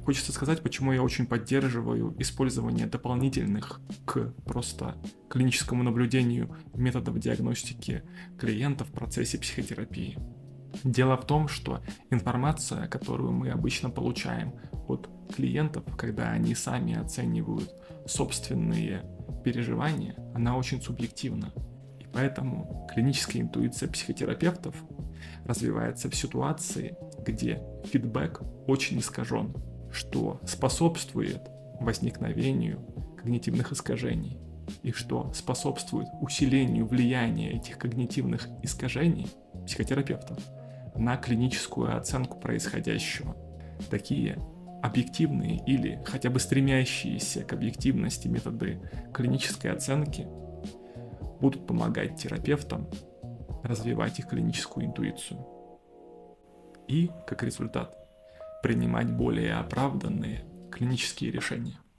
хочется сказать, почему я очень поддерживаю использование дополнительных к просто клиническому наблюдению методов диагностики клиента в процессе психотерапии. Дело в том, что информация, которую мы обычно получаем от клиентов, когда они сами оценивают собственные переживания, она очень субъективна. И поэтому клиническая интуиция психотерапевтов развивается в ситуации, где фидбэк очень искажен, что способствует возникновению когнитивных искажений и что способствует усилению влияния этих когнитивных искажений психотерапевтов на клиническую оценку происходящего. Такие объективные или хотя бы стремящиеся к объективности методы клинической оценки будут помогать терапевтам развивать их клиническую интуицию и, как результат, принимать более оправданные клинические решения.